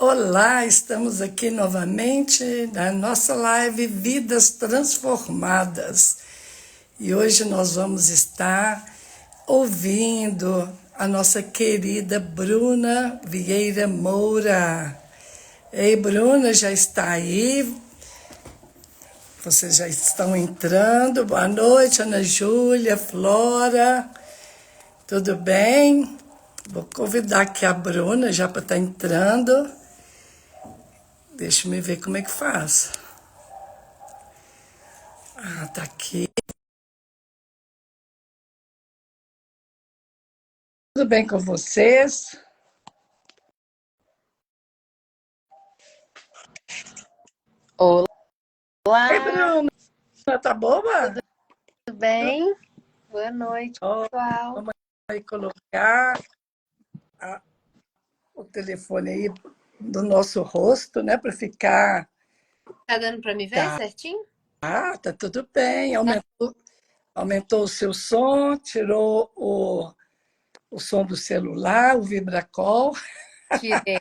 Olá, estamos aqui novamente na nossa live Vidas Transformadas. E hoje nós vamos estar ouvindo a nossa querida Bruna Vieira Moura. Ei, Bruna, já está aí? Vocês já estão entrando. Boa noite, Ana Júlia, Flora. Tudo bem? Vou convidar aqui a Bruna já para estar entrando. Deixa eu ver como é que faz. Ah, tá aqui. Tudo bem com vocês? Ei, Olá, Bruna, tá boa? tudo bem? Boa noite, Ó, pessoal. vamos aí colocar a- o telefone aí do nosso rosto, né, para ficar. Tá dando para me ver Tá, certinho? tá tudo bem. Aumentou o seu som, tirou o som do celular, o vibracol. Tirei.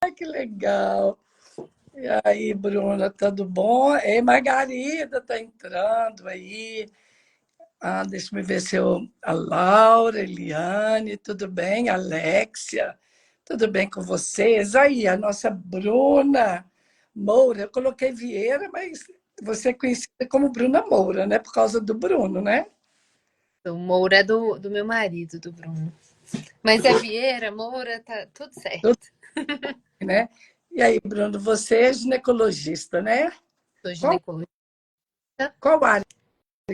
Ai, que legal. E aí, Bruna, tudo bom? Ei, Margarida tá entrando aí. Ah, deixa eu ver se eu. A Laura, Eliane, tudo bem? Alexia, tudo bem com vocês? Aí, a nossa Bruna Moura, eu coloquei Vieira, mas você é conhecida como Bruna Moura, né? Por causa do Bruno, né? O Moura é do meu marido, do Bruno. Mas é Vieira, Moura, tá tudo Tudo certo. bem, né? E aí, Bruno, você é ginecologista, né? Sou Qual, ginecologista. qual área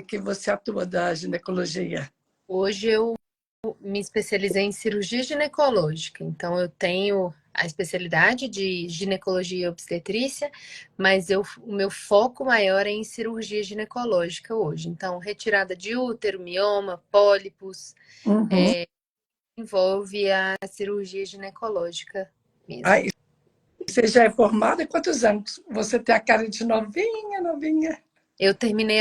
que você atua da ginecologia? Hoje eu me especializei em cirurgia ginecológica. Então eu tenho a especialidade de ginecologia e obstetrícia, mas o meu foco maior é em cirurgia ginecológica hoje. Então, retirada de útero, mioma, pólipos, Uhum. envolve a cirurgia ginecológica mesmo. Aí, você já é formada há quantos anos? Você tem a cara de novinha, novinha. Eu terminei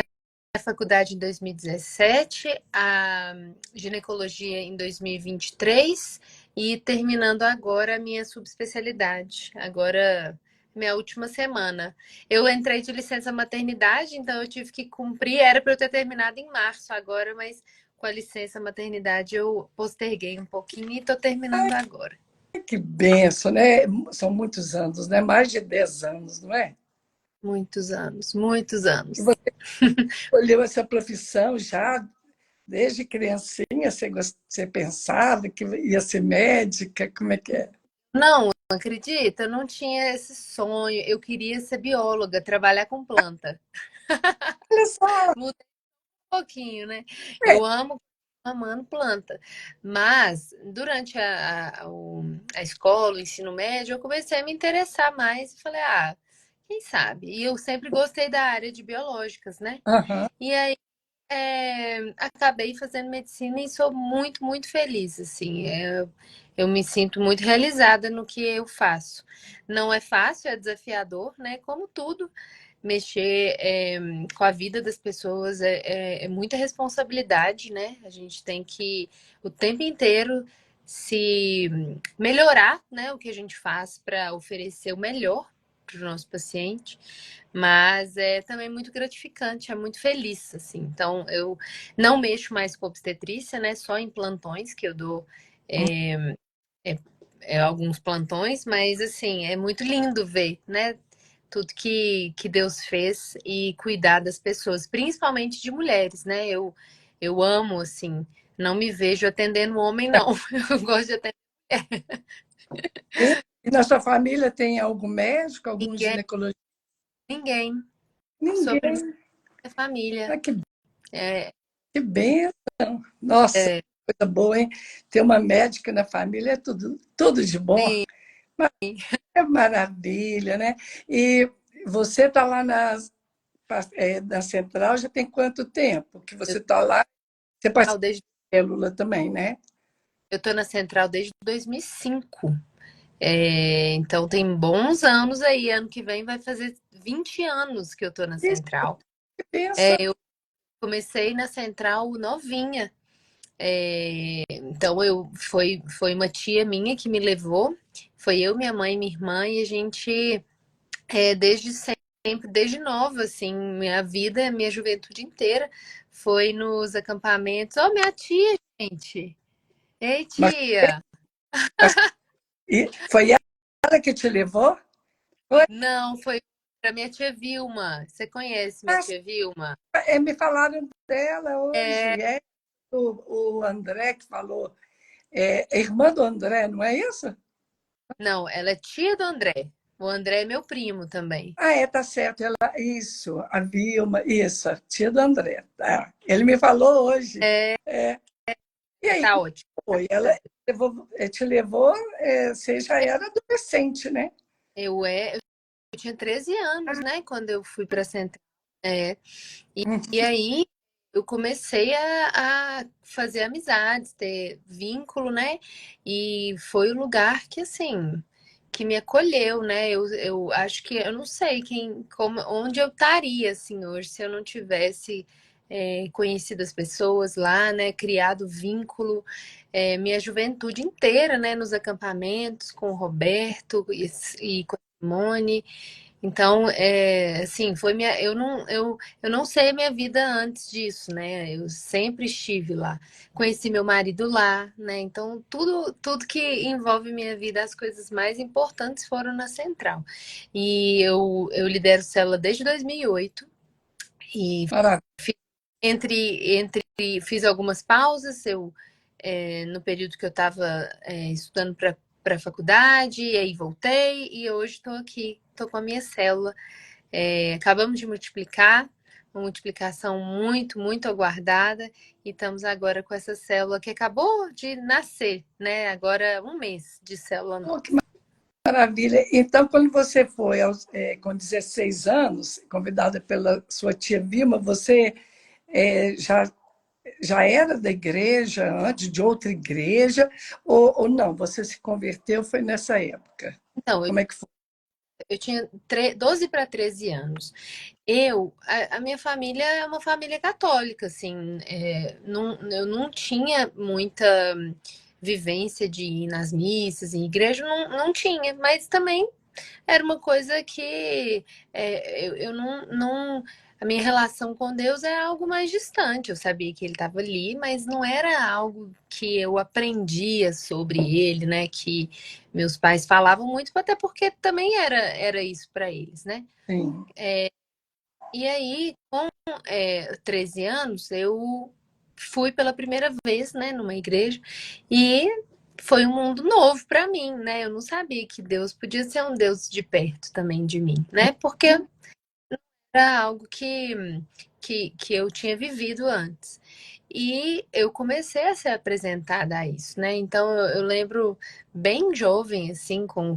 a faculdade em 2017, a ginecologia em 2023 e terminando agora a minha subespecialidade. Agora, minha última semana. Eu entrei de licença maternidade, então eu tive que cumprir. Era para eu ter terminado em março agora, mas com a licença maternidade eu posterguei um pouquinho e estou terminando agora. Que benção, né? São muitos anos, né? Mais de 10 anos, não é? Muitos anos, muitos E anos. você escolheu essa profissão já desde criancinha? Você pensava que ia ser médica? Como é que é? Não, acredita? Eu não tinha esse sonho. Eu queria ser bióloga, trabalhar com planta. Olha só, Mudei um pouquinho, né? Eu amo amando planta. Mas durante a escola, o ensino médio, eu comecei a me interessar mais e falei, quem sabe? E eu sempre gostei da área de biológicas, né? aham. E aí acabei fazendo medicina e sou muito, muito feliz, assim. Eu me sinto muito realizada no que eu faço. Não é fácil, é desafiador, né? Como tudo, mexer com a vida das pessoas é muita responsabilidade, né? A gente tem que o tempo inteiro se melhorar, né? O que a gente faz para oferecer o melhor para o nosso paciente, mas é também muito gratificante, é muito feliz, assim. Então, eu não mexo mais com obstetrícia, né? Só em plantões que eu dou é, alguns plantões, mas assim, é muito lindo ver, né? Tudo que Deus fez e cuidar das pessoas, principalmente de mulheres, né? Eu amo, assim, não me vejo atendendo homem, não. Eu gosto de atender E na sua família tem algum médico, algum ninguém, ginecologista? ninguém. Sou a primeira Ninguém. família. Ah, É, que benção. Nossa, é, coisa boa, hein? Ter uma médica na família é tudo de bom. sim. É maravilha, né? E você está lá na central já tem quanto tempo que você está lá? Você participa Desde, da célula também, né? eu tô na Central desde 2005. Então tem bons anos aí. Ano que vem vai fazer 20 anos que eu tô na Isso, Central. que benção. Eu comecei na Central novinha. Então foi uma tia minha que me levou. Foi eu, minha mãe e minha irmã, e a gente, desde sempre, desde nova, assim, minha vida, minha juventude inteira, foi nos acampamentos. Ó, minha tia, gente! Ei, Mas, tia! mas e foi ela que te levou? Foi? Não, foi para minha tia Vilma. Você conhece minha tia Vilma? Me falaram dela É, hoje. É o André que falou. É irmã do André, não é isso? não, ela é tia do André. O André é meu primo também. Ah, tá certo. Isso, a Vilma, isso, a tia do André. Tá. Ele me falou hoje. É, É, e aí, tá como ótimo. foi? Ela te levou, você já era adolescente, né? Eu tinha 13 anos, né, quando eu fui para Central. É, Hum. e aí eu comecei a fazer amizades, ter vínculo, né? E foi o lugar que, assim, que me acolheu, né? Eu acho que eu não sei onde eu estaria, assim, hoje, se eu não tivesse conhecido as pessoas lá, né? Criado vínculo, minha juventude inteira, né? Nos acampamentos com o Roberto e com a Simone. Então, assim, eu não sei a minha vida antes disso, né? Eu sempre estive lá. Conheci meu marido lá, né? Então, tudo que envolve minha vida, as coisas mais importantes foram na Central. E eu lidero célula desde 2008 e Maravilha. fiz algumas pausas, no período que eu estava estudando para a faculdade, e aí voltei, e hoje estou aqui, estou com a minha célula. Acabamos de multiplicar, uma multiplicação muito, muito aguardada, e estamos agora com essa célula que acabou de nascer, né? Agora 1 mês de célula Pô, nova. que maravilha. Então, quando você foi com 16 anos, convidada pela sua tia Vilma, você já era da igreja, antes de outra igreja, ou não? Você se converteu, foi nessa época? Então, Como é que foi? eu tinha 12 para 13 anos. A minha família é uma família católica, assim, eu não tinha muita vivência de ir nas missas, em igreja, não tinha, mas também era uma coisa que eu não. A minha relação com Deus é algo mais distante. Eu sabia que ele estava ali, mas não era algo que eu aprendia sobre ele, né? Que meus pais falavam muito, até porque também era isso para eles, né? Sim. E aí, com 13 anos, eu fui pela primeira vez, né, numa igreja, e foi um mundo novo para mim, né? Eu não sabia que Deus podia ser um Deus de perto também de mim, né? Porque era algo que eu tinha vivido antes. E eu comecei a ser apresentada a isso, né? Então eu lembro bem jovem, assim, com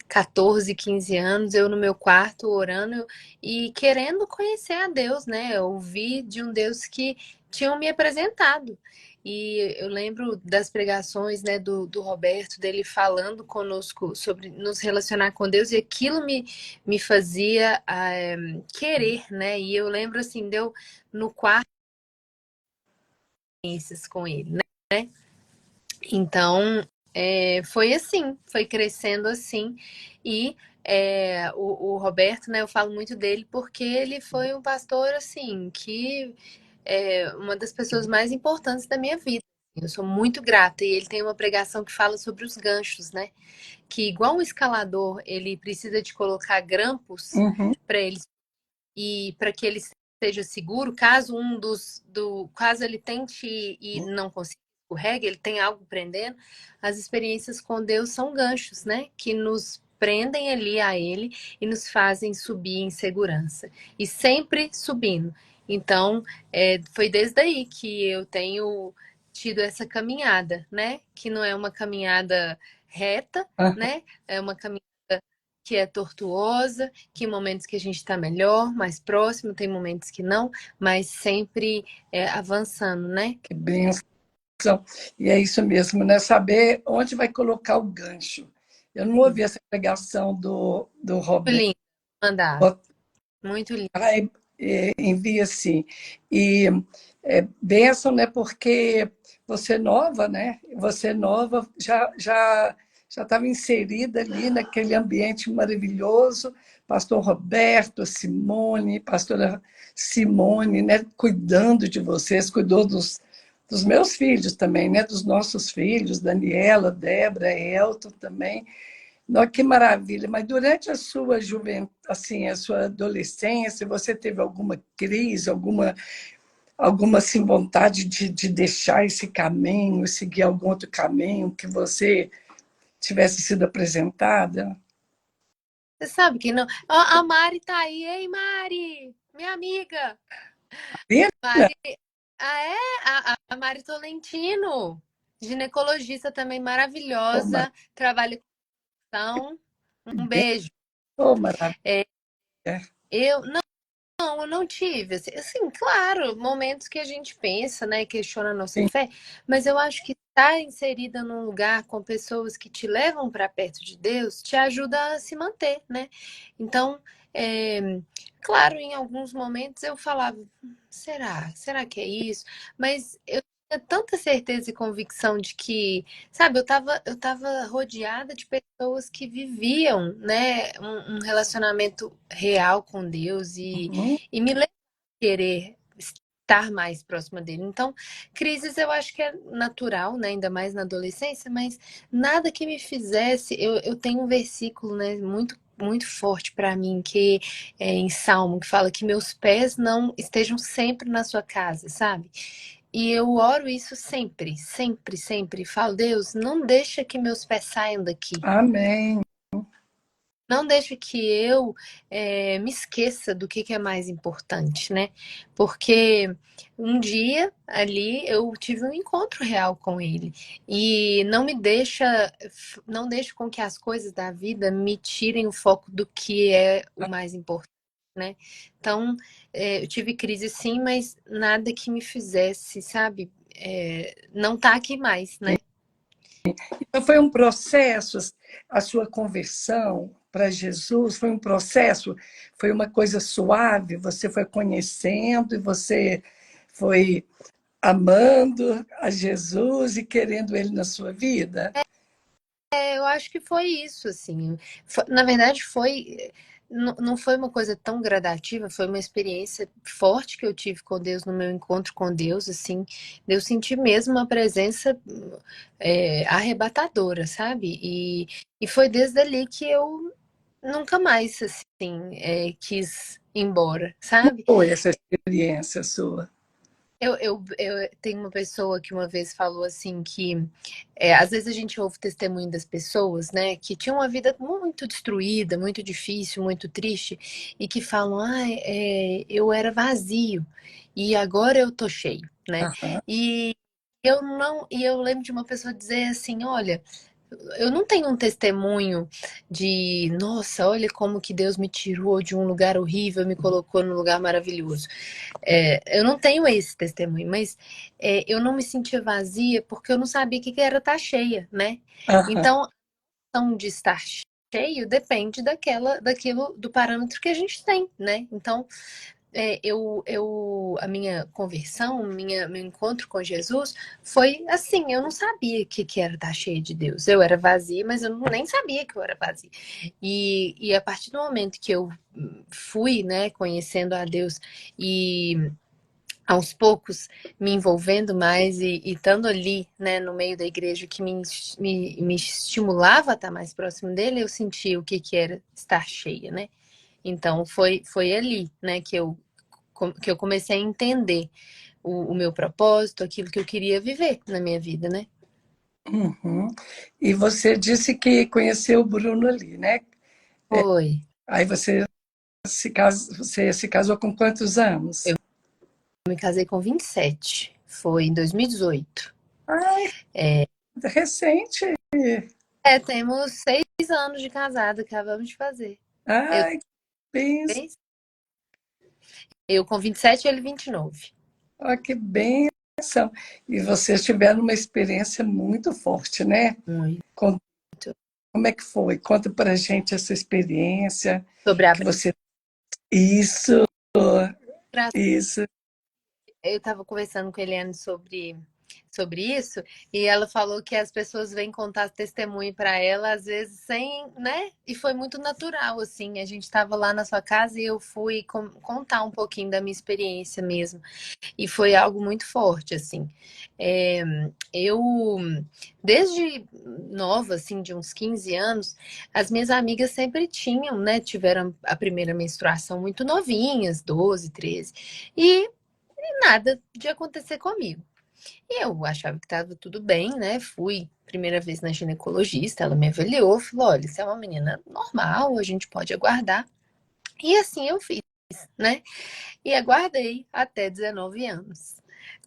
14, 15 anos, eu no meu quarto orando e querendo conhecer a Deus, né? Eu ouvi de um Deus que tinham me apresentado. E eu lembro das pregações, né, do Roberto, dele falando conosco sobre nos relacionar com Deus, e aquilo me fazia querer, né? E eu lembro, assim, deu no quarto com ele, né? Então, foi assim, foi crescendo assim. E o Roberto, né, eu falo muito dele porque ele foi um pastor, assim, que é uma das pessoas mais importantes da minha vida. Eu sou muito grata. E ele tem uma pregação que fala sobre os ganchos, né? Que igual um escalador, ele precisa de colocar grampos Uhum. para ele e para que ele seja seguro, caso caso ele tente e não consiga, escorregue, ele tem algo prendendo. As experiências com Deus são ganchos, né? Que nos prendem ali a ele e nos fazem subir em segurança. E sempre subindo. Então, foi desde aí que eu tenho tido essa caminhada, né? Que não é uma caminhada reta, Ah, né? É uma caminhada que é tortuosa, que em momentos que a gente está melhor, mais próximo, tem momentos que não, mas sempre avançando, né? que bênção. E é isso mesmo, né? Saber onde vai colocar o gancho. Eu não ouvi essa pregação do Muito Roberto. lindo, mandar. Muito lindo. Ai, envia sim. E bênção, né? Porque você nova, né? Você nova já já estava inserida ali naquele ambiente maravilhoso. Pastor Roberto, Simone, pastora Simone, né, cuidando de vocês, cuidou dos meus filhos também, né, dos nossos filhos, Daniela, Débora, Elton também. Nossa, que maravilha! Mas durante a sua juventude, assim, a sua adolescência, você teve alguma crise, alguma assim, vontade de deixar esse caminho, seguir algum outro caminho que você tivesse sido apresentada? Você sabe que não. Ó, a Mari tá aí. Ei, Mari! Minha amiga! Lina? Mari. Ah, é? A Mari Tolentino, ginecologista também Oh, maravilhosa, trabalha com então, um maravilha! beijo. Oh, maravilha! Eu não, eu não tive. Assim, claro, momentos que a gente pensa, né, questiona a nossa Sim. fé, mas eu acho que estar inserida num lugar com pessoas que te levam para perto de Deus te ajuda a se manter, né? Então, claro, em alguns momentos eu falava, será? Será que é isso? Mas eu tinha tanta certeza e convicção de que, sabe, eu tava rodeada de pessoas que viviam, né, um relacionamento real com Deus Uhum. e me levou a querer estar mais próxima dele. Então, crises eu acho que é natural, né, ainda mais na adolescência, mas nada que me fizesse. Eu tenho um versículo, né, muito forte para mim, que é em Salmo, que fala que meus pés não estejam sempre na sua casa, sabe? E eu oro isso sempre, sempre, sempre. Falo, Deus, não deixa que meus pés saiam daqui. Amém. Não deixe que eu me esqueça do que é mais importante, né? Porque um dia ali eu tive um encontro real com ele e não deixa com que as coisas da vida me tirem o foco do que é o mais importante, né? Então, eu tive crise sim, mas nada que me fizesse, sabe? Não tá aqui mais, né? Então, foi um processo, a sua conversão para Jesus foi um processo, foi uma coisa suave, você foi conhecendo e você foi amando a Jesus e querendo ele na sua vida? Eu acho que foi isso, assim. Na verdade, não foi uma coisa tão gradativa, foi uma experiência forte que eu tive com Deus no meu encontro com Deus, assim. Eu senti mesmo uma presença arrebatadora, sabe? E foi desde ali que eu nunca mais, assim, quis ir embora, sabe? Foi essa experiência sua? Eu tenho uma pessoa que uma vez falou assim que às vezes a gente ouve testemunho das pessoas, né, que tinham uma vida muito destruída, muito difícil, muito triste, e que falam, eu era vazio e agora eu tô cheio, né? Aham. E eu não, e eu lembro de uma pessoa dizer assim, olha, eu não tenho um testemunho de, nossa, olha como que Deus me tirou de um lugar horrível e me colocou num lugar maravilhoso. Eu não tenho esse testemunho, mas eu não me sentia vazia porque eu não sabia o que era estar cheia, né? Aham. Então, a questão de estar cheio depende daquilo, do parâmetro que a gente tem, né? Então, a minha conversão, meu encontro com Jesus foi assim, eu não sabia o que era estar cheia de Deus. Eu era vazia, mas eu nem sabia que eu era vazia. E a partir do momento que eu fui, né, conhecendo a Deus e aos poucos me envolvendo mais e estando ali, né, no meio da igreja que me estimulava a estar mais próximo dele, eu senti o que era estar cheia, né? Então foi ali, né, que eu comecei a entender o meu propósito, aquilo que eu queria viver na minha vida, né? Uhum. E você disse que conheceu o Bruno ali, né? Foi. Aí você se casou com quantos anos? Eu me casei com 27. Foi em 2018. Ai, recente. Temos 6 anos de casado, acabamos de fazer. Eu, Ai, bênção, eu com 27 e ele 29. que bênção. E vocês tiveram uma experiência muito forte, né? Muito. Con- Como é que foi? Conta pra gente essa experiência Sobre a que você... Isso, abraço. isso. Eu estava conversando com a Eliane sobre. sobre isso, e ela falou que as pessoas vêm contar testemunho para ela, às vezes sem, né? E foi muito natural, assim. A gente estava lá na sua casa e eu fui contar um pouquinho da minha experiência mesmo. E foi algo muito forte, assim. É, eu, desde nova, assim, de uns 15 anos, as minhas amigas sempre tinham, né? Tiveram a primeira menstruação muito novinhas, 12, 13. E nada de acontecer comigo. E eu achava que estava tudo bem, né? Fui primeira vez na ginecologista, ela me avaliou, falou: olha, isso é uma menina normal, a gente pode aguardar. E assim eu fiz, né? E aguardei até 19 anos.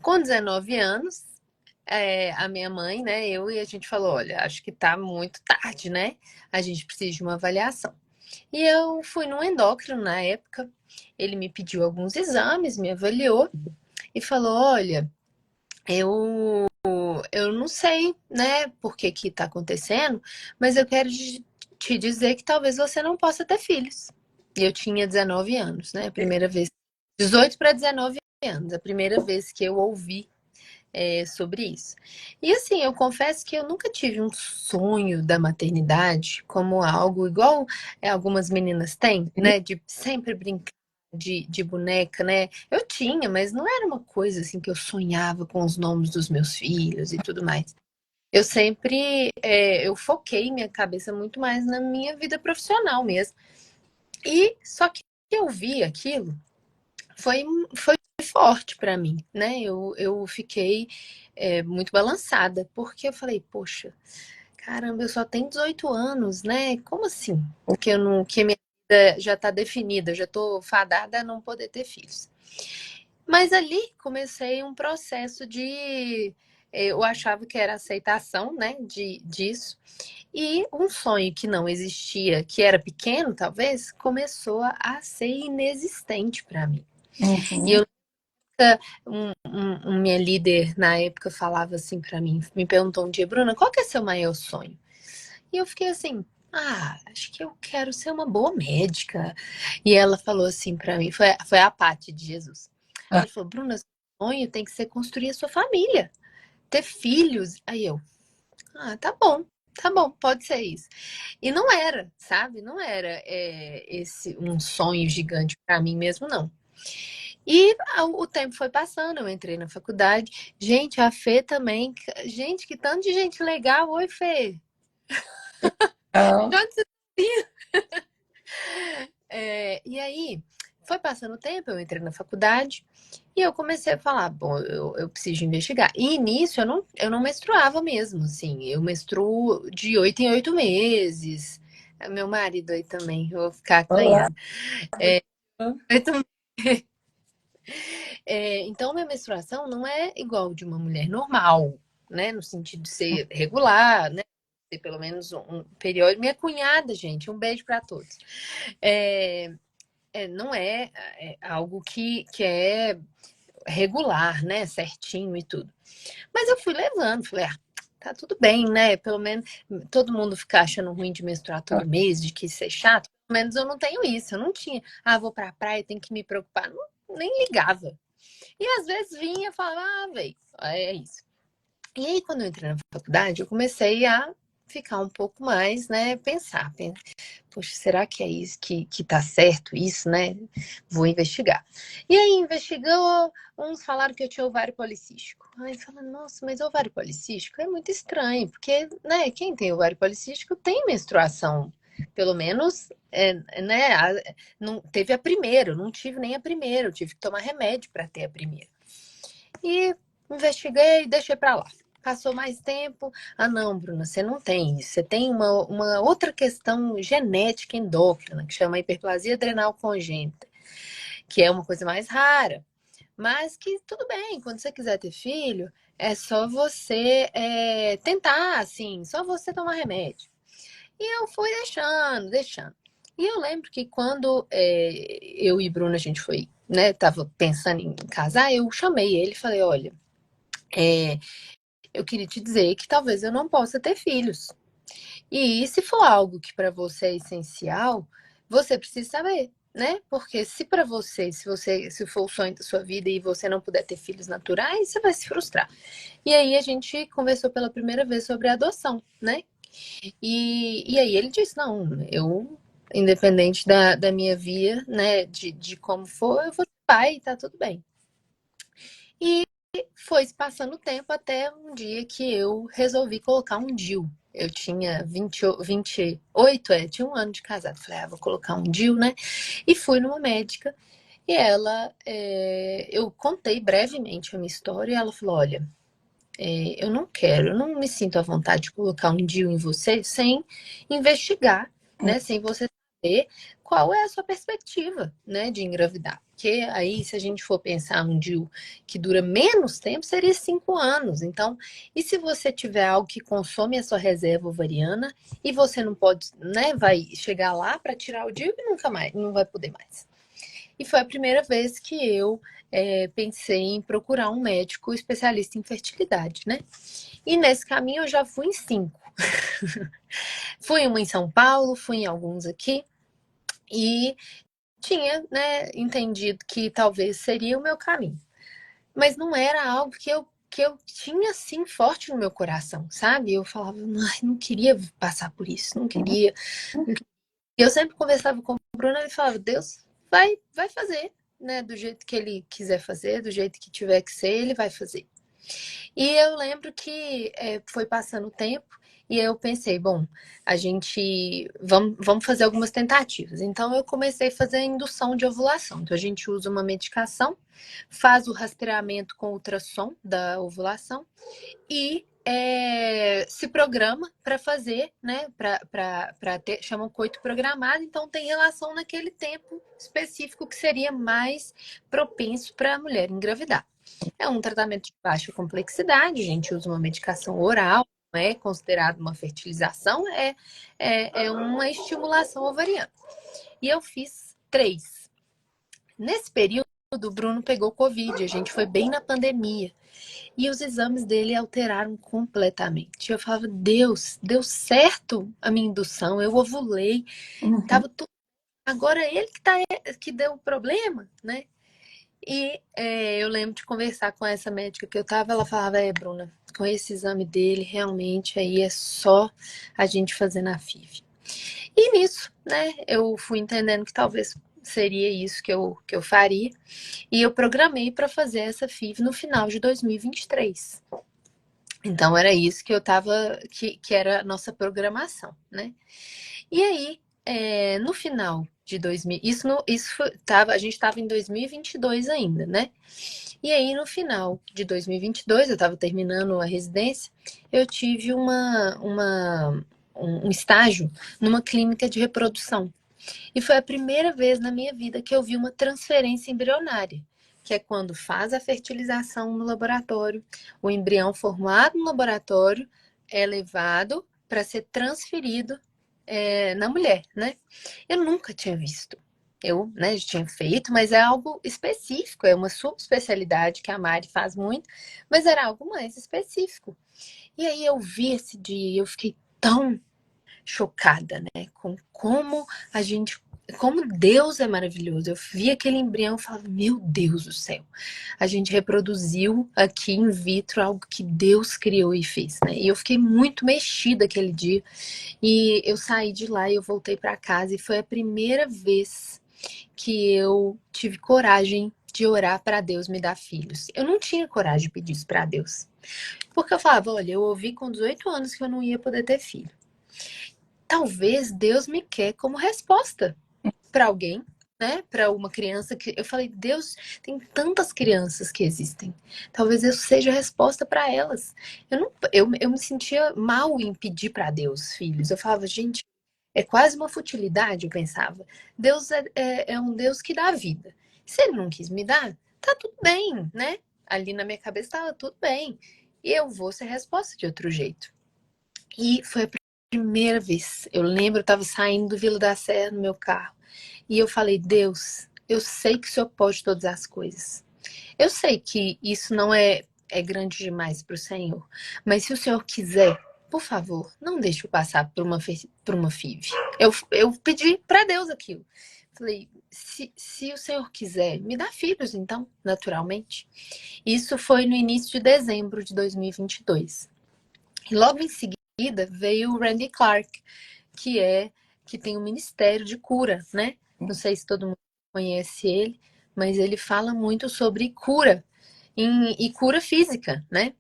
Com 19 anos, a minha mãe, né, eu e a gente falou: olha, acho que tá muito tarde, né? A gente precisa de uma avaliação. E eu fui num endócrino na época, ele me pediu alguns exames, me avaliou e falou: olha, eu não sei, né, por que que tá acontecendo, mas eu quero te dizer que talvez você não possa ter filhos. E eu tinha 19 anos, né? A primeira vez, 18 para 19 anos, a primeira vez que eu ouvi sobre isso. E assim, eu confesso que eu nunca tive um sonho da maternidade como algo igual algumas meninas têm, né? De sempre brincar de boneca, né? Eu tinha, mas não era uma coisa assim que eu sonhava com os nomes dos meus filhos e tudo mais. Eu sempre, eu foquei minha cabeça muito mais na minha vida profissional mesmo. E só que eu vi aquilo, foi forte para mim, né? Eu fiquei muito balançada, porque eu falei, poxa, caramba, eu só tenho 18 anos, né? Como assim? Que eu não, que minha vida já está definida, eu já estou fadada a não poder ter filhos. Mas ali comecei um processo de. Eu achava que era aceitação, né, disso. E um sonho que não existia, que era pequeno, talvez, começou a ser inexistente para mim. E Uhum. eu minha líder na época falava assim para mim, me perguntou um dia, Bruna, qual que é seu maior sonho? E eu fiquei assim, acho que eu quero ser uma boa médica. E ela falou assim para mim, foi a Paty de Jesus. Ah, Ela falou, Bruna, seu sonho tem que ser construir a sua família, ter filhos. Aí eu, tá bom, pode ser isso. E não era, sabe? Não era esse um sonho gigante para mim mesmo, não. E o tempo foi passando, eu entrei na faculdade. Gente, a Fê também. Gente, que tanto de gente legal. Oi, Fê. ah, De onde você tá? E aí, foi passando o tempo, eu entrei na faculdade e eu comecei a falar, bom, eu preciso investigar. E início eu não menstruava mesmo, assim, eu menstruo de 8 em 8 meses. Meu marido aí também, eu vou ficar olá. acanhando. 8 então, minha menstruação não é igual de uma mulher normal, né? No sentido de ser regular, né? Ter pelo menos um período. Minha cunhada, gente, um beijo para todos. É, não algo que é regular, né? Certinho e tudo. Mas eu fui levando, falei, tá tudo bem, né? Pelo menos todo mundo fica achando ruim de menstruar todo mês, de que isso é chato. Pelo menos eu não tenho isso, eu não tinha. Vou pra praia, tenho que me preocupar. Não, nem ligava. E às vezes vinha e falava, velho, é isso. E aí, quando eu entrei na faculdade, eu comecei a ficar um pouco mais, né, pensar, poxa, será que é isso que tá certo isso, né? Vou investigar. E aí, investigou, uns falaram que eu tinha ovário policístico. Aí fala, nossa, mas ovário policístico é muito estranho, porque, né, quem tem ovário policístico tem menstruação, pelo menos, né, não teve a primeira, eu não tive nem a primeira, eu tive que tomar remédio para ter a primeira. E investiguei e deixei para lá. Passou mais tempo. Não, Bruna, você não tem isso. Você tem uma outra questão genética endócrina, que chama hiperplasia adrenal congênita, que é uma coisa mais rara. Mas que tudo bem, quando você quiser ter filho, é só você tentar, assim, só você tomar remédio. E eu fui deixando, deixando. E eu lembro que quando eu e Bruna, a gente foi, né, tava pensando em casar, eu chamei ele e falei, olha, é, eu queria te dizer que talvez eu não possa ter filhos. E se for algo que para você é essencial, você precisa saber. né? Porque se para você, se for o sonho da sua vida e você não puder ter filhos naturais, você vai se frustrar. E aí a gente conversou pela primeira vez sobre a adoção, né? E aí ele disse, não, eu, independente da minha via, né, de como for, eu vou ser pai e tá tudo bem. E foi se passando o tempo até um dia que eu resolvi colocar um DIU. Eu tinha 28, tinha um ano de casado. Falei, vou colocar um DIU, né? E fui numa médica e ela, eu contei brevemente a minha história e ela falou, olha, eu não quero, eu não me sinto à vontade de colocar um DIU em você sem investigar, né? Sem você saber qual é a sua perspectiva, né, de engravidar. Porque aí, se a gente for pensar um DIU que dura menos tempo, seria 5 anos. Então, e se você tiver algo que consome a sua reserva ovariana e você não pode, né, vai chegar lá para tirar o DIU e nunca mais, não vai poder mais. E foi a primeira vez que eu pensei em procurar um médico especialista em fertilidade, né? E nesse caminho eu já fui em 5. Fui uma em São Paulo, fui em alguns aqui e tinha, né, entendido que talvez seria o meu caminho. Mas não era algo que eu tinha assim forte no meu coração, sabe? Eu falava, não queria passar por isso, não queria. Eu sempre conversava com o Bruno e falava, Deus vai fazer, né? Do jeito que ele quiser fazer, do jeito que tiver que ser, ele vai fazer. E eu lembro que foi passando o tempo e eu pensei, bom, a gente vamos fazer algumas tentativas. Então eu comecei a fazer a indução de ovulação. Então a gente usa uma medicação, faz o rastreamento com ultrassom da ovulação e se programa para fazer, né? Para ter, chamam coito programado, então tem relação naquele tempo específico que seria mais propenso para a mulher engravidar. É um tratamento de baixa complexidade, a gente usa uma medicação oral, não é considerado uma fertilização, é uma estimulação ovariana. E eu fiz 3. Nesse período, o Bruno pegou Covid, a gente foi bem na pandemia. E os exames dele alteraram completamente. Eu falava, Deus, deu certo a minha indução, eu ovulei, tava tudo. Agora ele que deu o problema, né? E eu lembro de conversar com essa médica que eu tava, ela falava, Bruna, com esse exame dele, realmente aí é só a gente fazer na FIV. E nisso, né, eu fui entendendo que talvez seria isso que eu faria. E eu programei para fazer essa FIV no final de 2023. Então era isso que eu tava, que era a nossa programação, né? E aí, no final de 2000, a gente estava em 2022 ainda, né? E aí no final de 2022, eu estava terminando a residência, eu tive um estágio numa clínica de reprodução. E foi a primeira vez na minha vida que eu vi uma transferência embrionária, que é quando faz a fertilização no laboratório, o embrião formado no laboratório é levado para ser transferido na mulher, né? Eu nunca tinha visto. Eu, né, já tinha feito, mas é algo específico, é uma subespecialidade que a Mari faz muito, mas era algo mais específico. E aí eu vi esse dia e eu fiquei tão chocada, né? Com como a gente, como Deus é maravilhoso. Eu vi aquele embrião e falava, meu Deus do céu, a gente reproduziu aqui in vitro algo que Deus criou e fez, né? E eu fiquei muito mexida aquele dia. E eu saí de lá e eu voltei para casa e foi a primeira vez que eu tive coragem de orar para Deus me dar filhos. Eu não tinha coragem de pedir isso para Deus. Porque eu falava, olha, eu ouvi com 18 anos que eu não ia poder ter filho. Talvez Deus me quer como resposta para alguém, né? Para uma criança que eu falei, Deus, tem tantas crianças que existem. Talvez eu seja a resposta para elas. Eu me sentia mal em pedir para Deus filhos. Eu falava, gente, é quase uma futilidade, eu pensava. Deus é um Deus que dá vida. Se ele não quis me dar, tá tudo bem, né? Ali na minha cabeça estava tudo bem. E eu vou ser resposta de outro jeito. E foi a primeira vez. Eu lembro, eu estava saindo do Vila da Serra no meu carro. E eu falei, Deus, eu sei que o Senhor pode todas as coisas. Eu sei que isso não é grande demais para o Senhor. Mas se o Senhor quiser, por favor, não deixe eu passar por uma FIV. Eu pedi para Deus aquilo. Falei, se o Senhor quiser, me dá filhos, então, naturalmente. Isso foi no início de dezembro de 2022. E logo em seguida veio o Randy Clark, que tem um ministério de cura, né? Não sei se todo mundo conhece ele, mas ele fala muito sobre cura e cura física, né?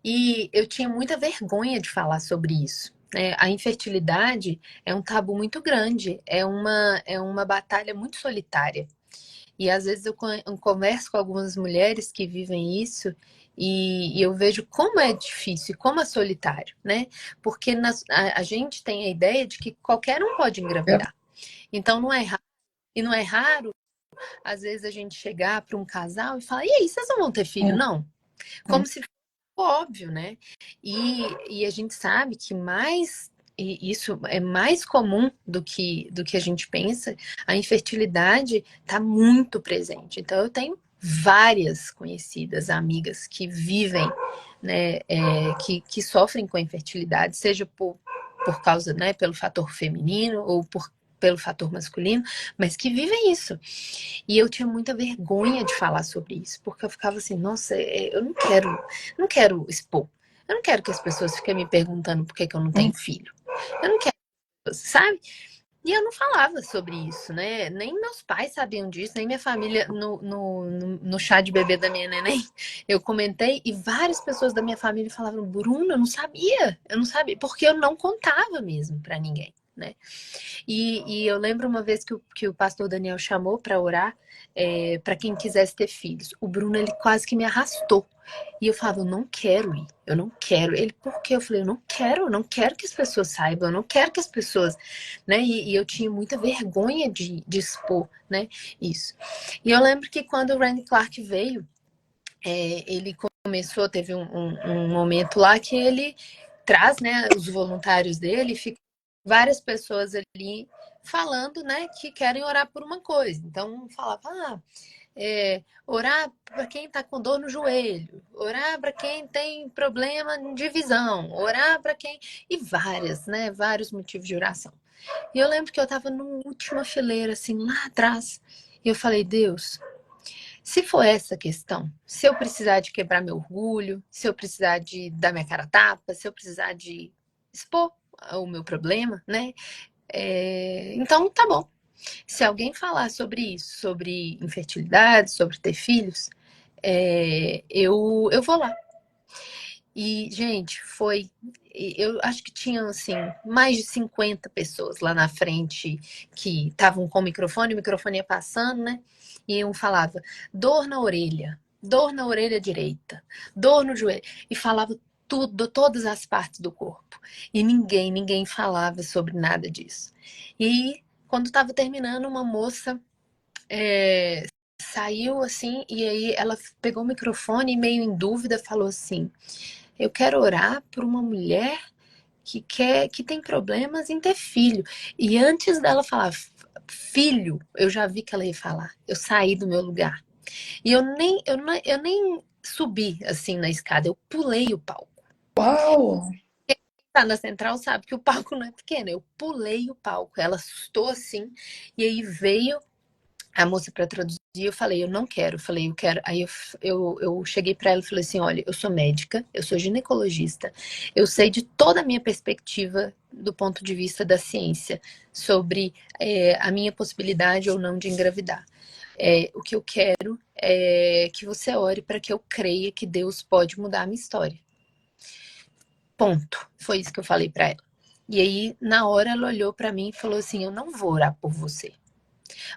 E eu tinha muita vergonha de falar sobre isso. Né? A infertilidade é um tabu muito grande, é uma batalha muito solitária. E às vezes eu converso com algumas mulheres que vivem isso e eu vejo como é difícil, como é solitário, né? Porque a gente tem a ideia de que qualquer um pode engravidar. Então não é raro, e não é raro, às vezes, a gente chegar para um casal e falar: e aí, vocês não vão ter filho, não? Como se fosse óbvio, né? E a gente sabe que e isso é mais comum do que a gente pensa, a infertilidade está muito presente. Então, eu tenho várias conhecidas, amigas que vivem, né, que sofrem com a infertilidade, seja por causa, né, pelo fator feminino ou pelo fator masculino, mas que vivem isso. E eu tinha muita vergonha de falar sobre isso, porque eu ficava assim, nossa, eu não quero expor. Eu não quero que as pessoas fiquem me perguntando por que eu não tenho filho. Eu não quero, sabe? E eu não falava sobre isso, né? Nem meus pais sabiam disso, nem minha família no chá de bebê da minha neném. Eu comentei e várias pessoas da minha família falavam: Bruna, eu não sabia, porque eu não contava mesmo para ninguém, né? E eu lembro uma vez que o pastor Daniel chamou para orar para quem quisesse ter filhos. O Bruno, ele quase que me arrastou. E eu falava, eu não quero ir, eu não quero. Ele, por quê? Eu falei, eu não quero que as pessoas saibam, eu não quero que as pessoas, né? E eu tinha muita vergonha de expor, né? Isso. E eu lembro que quando o Randy Clark veio, ele começou, teve um momento lá que ele traz, né, os voluntários dele, fica várias pessoas ali falando, né, que querem orar por uma coisa. Então, falava, orar para quem está com dor no joelho, orar para quem tem problema de visão, orar para quem... E várias, né, vários motivos de oração. E eu lembro que eu estava na última fileira, assim, lá atrás, e eu falei, Deus, se for essa questão, se eu precisar de quebrar meu orgulho, se eu precisar de dar minha cara a tapa, se eu precisar de expor o meu problema, né? Então tá bom. Se alguém falar sobre isso, sobre infertilidade, sobre ter filhos, eu vou lá. E, gente, eu acho que tinham, assim, mais de 50 pessoas lá na frente que estavam com o microfone ia passando, né? E um falava, dor na orelha direita, dor no joelho. E falava tudo, todas as partes do corpo. E ninguém falava sobre nada disso. E quando estava terminando, uma moça saiu assim, e aí ela pegou o microfone e meio em dúvida falou assim: eu quero orar por uma mulher que tem problemas em ter filho. E antes dela falar filho, eu já vi que ela ia falar. Eu saí do meu lugar. E eu nem subi assim na escada, eu pulei o palco. Uau! Quem tá na central sabe que o palco não é pequeno. Eu pulei o palco. Ela assustou assim, e aí veio a moça para traduzir, eu falei, eu não quero. Eu falei, eu quero. Aí eu cheguei para ela e falei assim: olha, eu sou médica, eu sou ginecologista, eu sei de toda a minha perspectiva do ponto de vista da ciência sobre a minha possibilidade ou não de engravidar. O que eu quero é que você ore para que eu creia que Deus pode mudar a minha história. Ponto. Foi isso que eu falei para ela. E aí, na hora, ela olhou para mim e falou assim: eu não vou orar por você.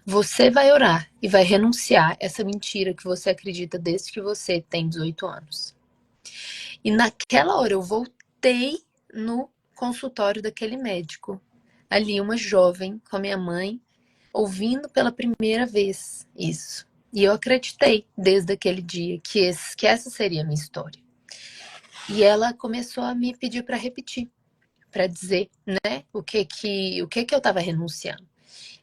Você vai orar e vai renunciar essa mentira que você acredita desde que você tem 18 anos. E naquela hora eu voltei no consultório daquele médico. Ali uma jovem com a minha mãe, ouvindo pela primeira vez isso. E eu acreditei desde aquele dia que essa seria a minha história. E ela começou a me pedir para repetir, para dizer, né, o que eu estava renunciando.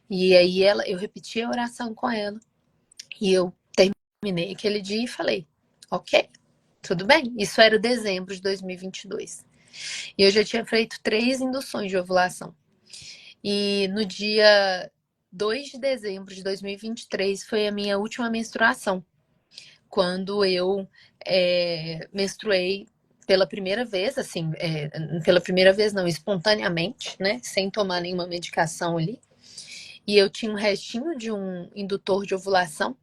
E aí eu repeti a oração com ela. E eu terminei aquele dia e falei, ok, tudo bem. Isso era dezembro de 2022. E eu já tinha feito 3 induções de ovulação. E no dia 2 de dezembro de 2023 foi a minha última menstruação, quando eu menstruei pela primeira vez, assim, pela primeira vez não, espontaneamente, né, sem tomar nenhuma medicação ali. E eu tinha um restinho de um indutor de ovulação.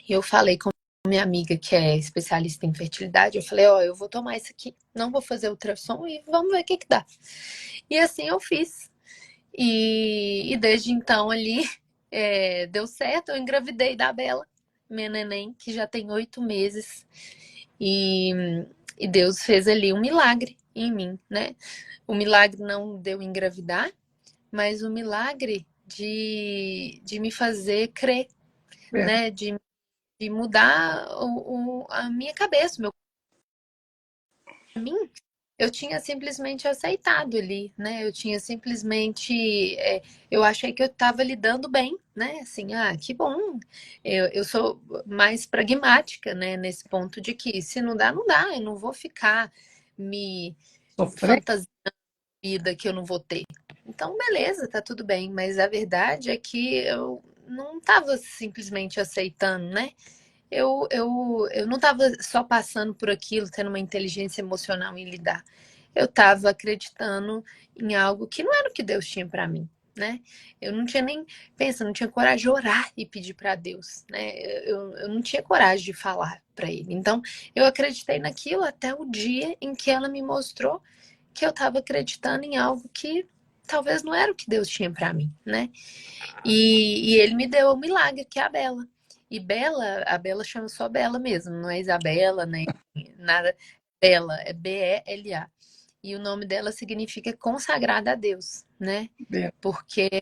E eu falei com minha amiga, que é especialista em fertilidade, eu falei, ó, eu vou tomar isso aqui, não vou fazer ultrassom e vamos ver o que dá. E assim eu fiz. E desde então ali deu certo, eu engravidei da Bela, minha neném, que já tem 8 meses. E, e Deus fez ali um milagre em mim, né? O milagre não deu engravidar, mas o milagre de me fazer crer, É, né? De mudar a minha cabeça, o meu caminho. Eu tinha simplesmente aceitado ali, né? Eu tinha simplesmente. Eu achei que eu estava lidando bem, né? Assim, que bom. Eu sou mais pragmática, né? Nesse ponto de que se não dá, não dá. Eu não vou ficar me sofrer. fantasiando vida que eu não vou ter. Então, beleza, tá tudo bem. Mas a verdade é que eu não estava simplesmente aceitando, né? Eu não estava só passando por aquilo, tendo uma inteligência emocional em lidar. Eu estava acreditando em algo que não era o que Deus tinha para mim, né? Eu não tinha nem, pensa, não tinha coragem de orar e pedir para Deus, né? Eu não tinha coragem de falar para Ele. Então, eu acreditei naquilo até o dia em que ela me mostrou que eu estava acreditando em algo que talvez não era o que Deus tinha para mim, né? E ele me deu o milagre, que é a Bela. E Bela, a Bela chama só Bela mesmo, não é Isabela, nem nada. Bela, é Bela. E o nome dela significa consagrada a Deus, né? É, Porque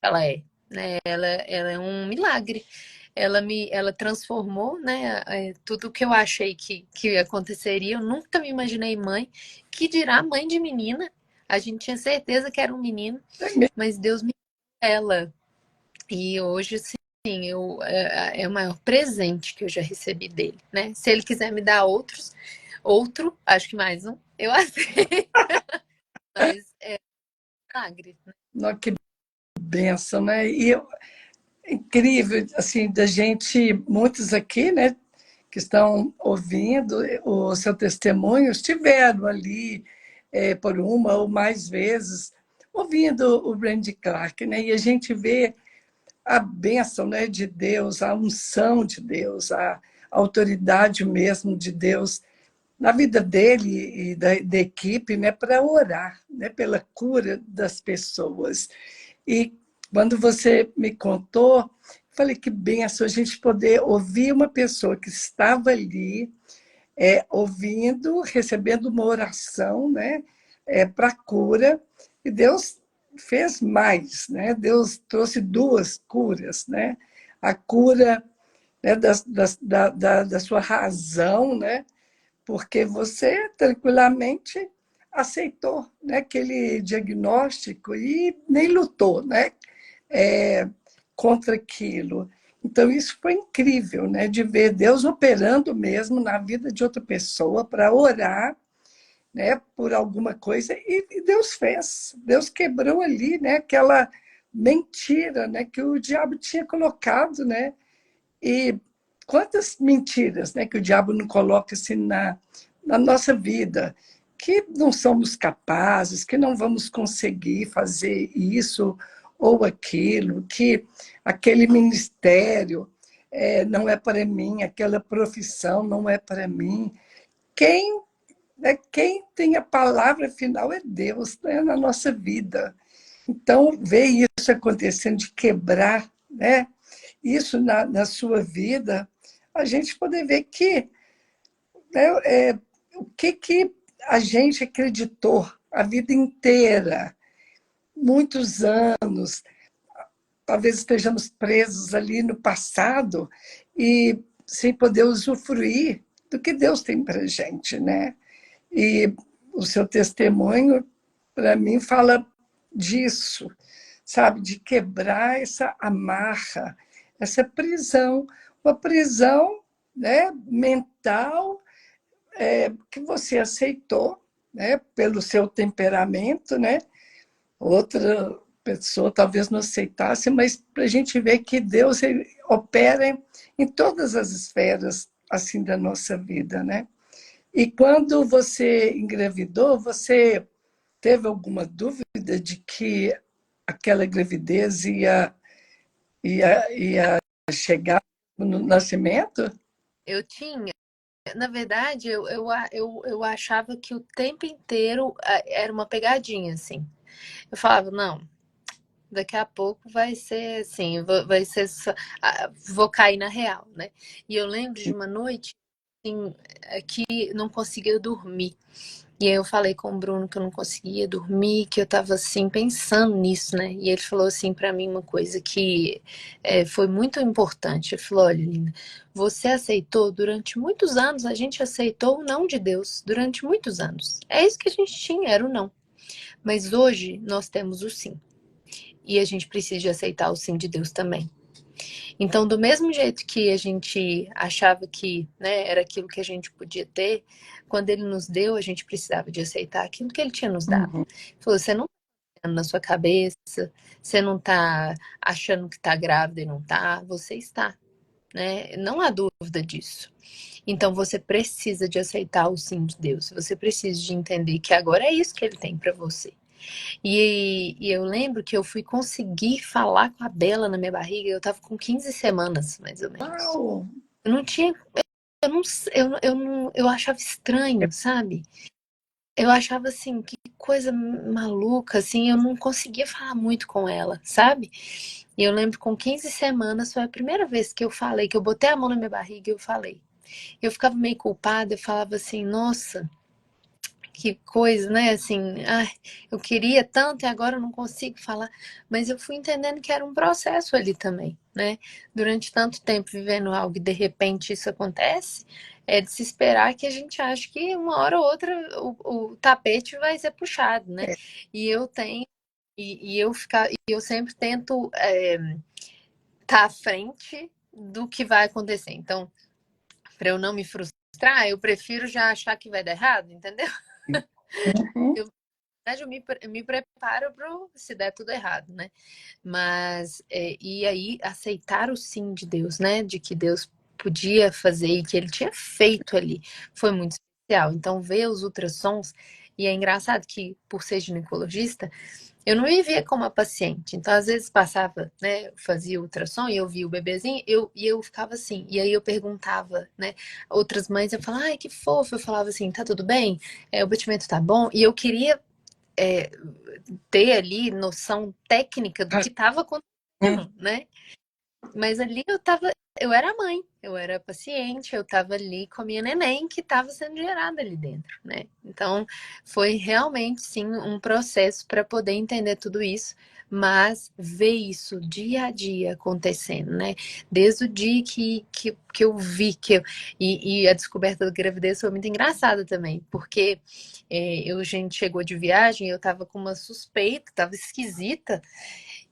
ela é, né? Ela é um milagre. Ela transformou, né? Tudo que eu achei que aconteceria. Eu nunca me imaginei mãe, que dirá mãe de menina. A gente tinha certeza que era um menino, mas Deus me deu ela. E hoje, sim, é o maior presente que eu já recebi dele, né? Se ele quiser me dar outro, acho que mais um, eu aceito. Mas é milagre, né? não, que benção, né? Incrível, assim, da gente, muitos aqui, né, que estão ouvindo o seu testemunho, estiveram ali por uma ou mais vezes, ouvindo o Randy Clark, né? E a gente vê a bênção, né, de Deus, a unção de Deus, a autoridade mesmo de Deus na vida dele e da equipe, né, para orar, né, pela cura das pessoas. E quando você me contou, falei que benção a gente poder ouvir uma pessoa que estava ali, ouvindo, recebendo uma oração, né, para cura, e Deus fez mais, né? Deus trouxe duas curas, né? A cura, né, da sua razão, né? Porque você tranquilamente aceitou, né, aquele diagnóstico e nem lutou, né, é, contra aquilo. Então, isso foi incrível, né, de ver Deus operando mesmo na vida de outra pessoa para orar, né, por alguma coisa, e Deus fez. Deus quebrou ali, né, aquela mentira, né, que o diabo tinha colocado, né, e quantas mentiras, né, que o diabo não coloca assim na nossa vida, que não somos capazes, que não vamos conseguir fazer isso ou aquilo, que aquele ministério não é para mim, aquela profissão não é para mim. Quem, quem tem a palavra final é Deus, né, na nossa vida. Então, ver isso acontecendo, de quebrar, né, isso na sua vida, a gente poder ver que, né, o que a gente acreditou a vida inteira, muitos anos, talvez estejamos presos ali no passado e sem poder usufruir do que Deus tem para a gente, né? E o seu testemunho, para mim, fala disso, sabe? De quebrar essa amarra, essa prisão, uma prisão, né, mental, que você aceitou, né, pelo seu temperamento, né? Outra pessoa talvez não aceitasse, mas para a gente ver que Deus ele opera em todas as esferas assim da nossa vida, né? E quando você engravidou, você teve alguma dúvida de que aquela gravidez ia chegar no nascimento? Eu tinha, na verdade, eu achava que o tempo inteiro era uma pegadinha, assim. Eu falava, não, daqui a pouco vai ser assim, vai ser vou cair na real, né? E eu lembro de uma noite assim, que não conseguia dormir. E aí eu falei com o Bruno que eu não conseguia dormir, que eu tava assim pensando nisso, né? E ele falou assim para mim uma coisa que foi muito importante. Ele falou: olha, Lina, você aceitou durante muitos anos, a gente aceitou o não de Deus durante muitos anos. É isso que a gente tinha, era o não. Mas hoje nós temos o sim. E a gente precisa de aceitar o sim de Deus também. Então, do mesmo jeito que a gente achava que, né, era aquilo que a gente podia ter, quando ele nos deu, a gente precisava de aceitar aquilo que ele tinha nos dado. Uhum. Ele falou, você não está na sua cabeça, você não está achando que está grávida e não está, você está, né? Não há dúvida disso. Então você precisa de aceitar o sim de Deus. Você precisa de entender que agora é isso que ele tem para você. E eu lembro que eu fui conseguir falar com a Bela na minha barriga, eu tava com 15 semanas, mais ou menos. Uau! Eu não tinha, eu não, eu achava estranho, sabe? Eu achava assim, que coisa maluca, assim, eu não conseguia falar muito com ela, sabe? E eu lembro com 15 semanas foi a primeira vez que eu falei, que eu botei a mão na minha barriga e eu falei. Eu ficava meio culpada, eu falava assim, nossa, que coisa, né? Assim, ai, eu queria tanto e agora eu não consigo falar. Mas eu fui entendendo que era um processo ali também, né? Durante tanto tempo vivendo algo e de repente isso acontece, é de se esperar que a gente ache que uma hora ou outra o tapete vai ser puxado, né? E eu tenho, e eu sempre tento estar à frente do que vai acontecer. Então, para eu não me frustrar, eu prefiro já achar que vai dar errado, entendeu? Uhum. Eu me preparo para se der tudo errado, né? Mas, e aí, aceitar o sim de Deus, né? De que Deus podia fazer e que ele tinha feito ali, foi muito especial. Então, ver os ultrassons, e é engraçado que, por ser ginecologista, eu não me via como uma paciente. Então, às vezes passava, né? Fazia ultrassom e eu via o bebezinho, e eu ficava assim. E aí eu perguntava, né? Outras mães, eu falava, ai, que fofo. Eu falava assim, tá tudo bem? O batimento tá bom? E eu queria é, ter ali noção técnica do que estava Uhum. acontecendo, né? Mas ali eu era mãe, eu era paciente, eu estava ali com a minha neném que estava sendo gerada ali dentro, né? Então foi realmente sim um processo para poder entender tudo isso, mas ver isso dia a dia acontecendo, né? Desde o dia que eu vi e a descoberta da gravidez foi muito engraçada também, porque a gente chegou de viagem, eu estava com uma suspeita, estava esquisita.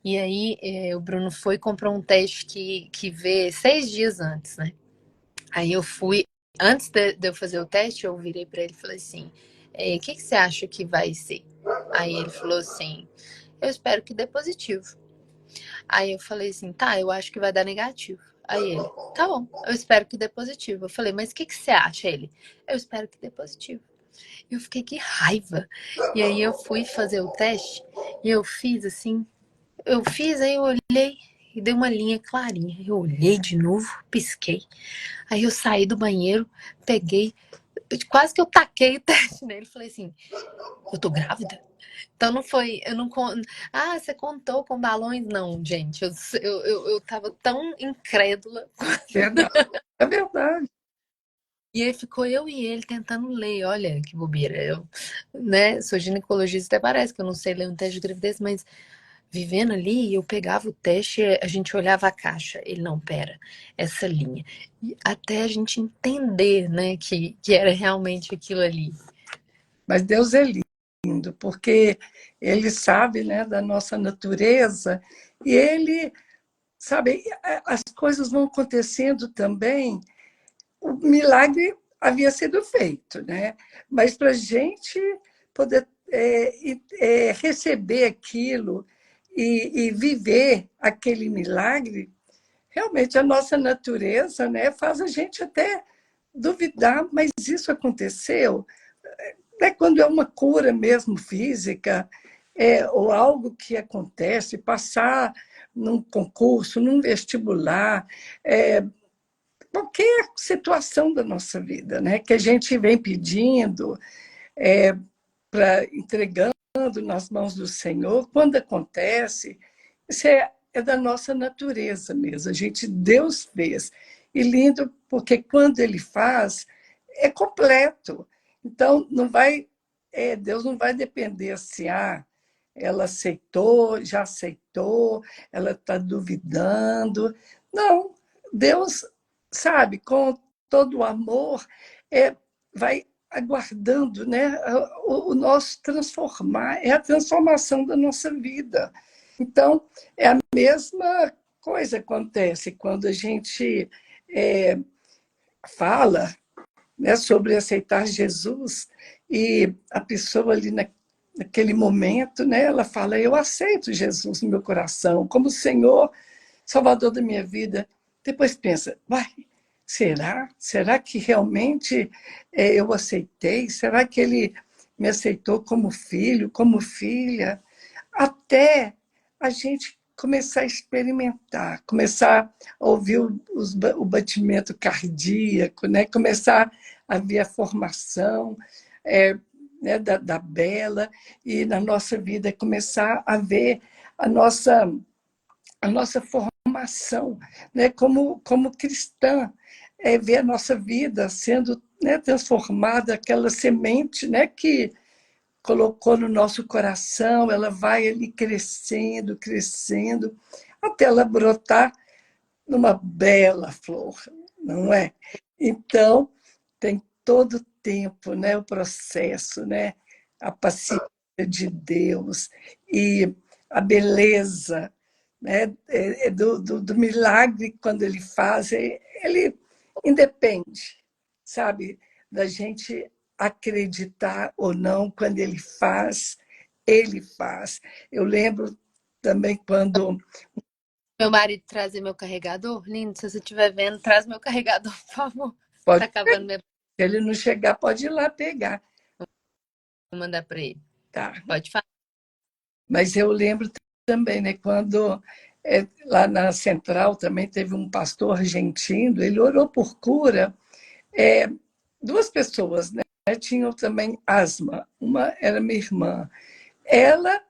E aí o Bruno foi e comprou um teste que vê 6 dias antes, né? Aí eu fui, antes de eu fazer o teste, eu virei para ele e falei assim: o que você acha que vai ser? Aí ele falou assim: eu espero que dê positivo. Aí eu falei assim: tá, eu acho que vai dar negativo. Aí ele: tá bom, eu espero que dê positivo. Eu falei: mas o que você acha? Ele: eu espero que dê positivo. Eu fiquei que raiva. E aí eu fui fazer o teste e eu fiz assim, eu fiz, aí eu olhei e dei uma linha clarinha. Eu olhei de novo, pisquei. Aí eu saí do banheiro, peguei, quase que eu taquei o teste nele. Falei assim: eu tô grávida? Então não foi, eu não. Ah, você contou com balões? Não, gente. Eu tava tão incrédula. Verdade. É verdade. E aí ficou eu e ele tentando ler. Olha que bobeira. Eu, né, sou ginecologista, até parece que eu não sei ler um teste de gravidez, mas vivendo ali, eu pegava o teste, a gente olhava a caixa. Ele, não, pera, essa linha. E até a gente entender, né, que era realmente aquilo ali. Mas Deus é lindo, porque Ele sabe, né, da nossa natureza e Ele, sabe, as coisas vão acontecendo também. O milagre havia sido feito, né? Mas para a gente poder receber aquilo e viver aquele milagre, realmente a nossa natureza, né, faz a gente até duvidar, mas isso aconteceu? É quando é uma cura mesmo física, ou algo que acontece, passar num concurso, num vestibular, qualquer situação da nossa vida, né, que a gente vem pedindo, entregando nas mãos do Senhor, quando acontece, isso é da nossa natureza mesmo. A gente, Deus fez. E lindo, porque quando Ele faz, é completo. Então, não vai, Deus não vai depender assim, ela aceitou, já aceitou, ela está duvidando. Não, Deus, sabe, com todo o amor, vai aguardando, né, o nosso transformar, é a transformação da nossa vida. Então, é a mesma coisa que acontece quando a gente fala, né, sobre aceitar Jesus e a pessoa ali naquele momento, né, ela fala, eu aceito Jesus no meu coração como Senhor, Salvador da minha vida. Depois pensa, vai, será? Será que realmente eu aceitei? Será que ele me aceitou como filho, como filha? Até a gente começar a experimentar, começar a ouvir o batimento cardíaco, né? Começar a ver a formação né, da Bela, e na nossa vida começar a ver a nossa formação, né, como cristã, ver a nossa vida sendo, né, transformada, aquela semente, né, que colocou no nosso coração, ela vai ali crescendo, crescendo, até ela brotar numa bela flor, não é? Então, tem todo o tempo, né, o processo, né, a paciência de Deus e a beleza, né, do milagre quando ele faz, ele independe, sabe, da gente acreditar ou não, quando ele faz, ele faz. Eu lembro também quando Meu marido trazer meu carregador. Lindo, se você estiver vendo, traz meu carregador, por favor. Tá pode, acabando minha. se ele não chegar, pode ir lá pegar, Vou mandar para ele. tá? Pode falar. Mas eu lembro também, né, quando lá na Central também teve um pastor argentino, ele orou por cura. É, duas pessoas, né, tinham também asma. Uma era minha irmã. Ela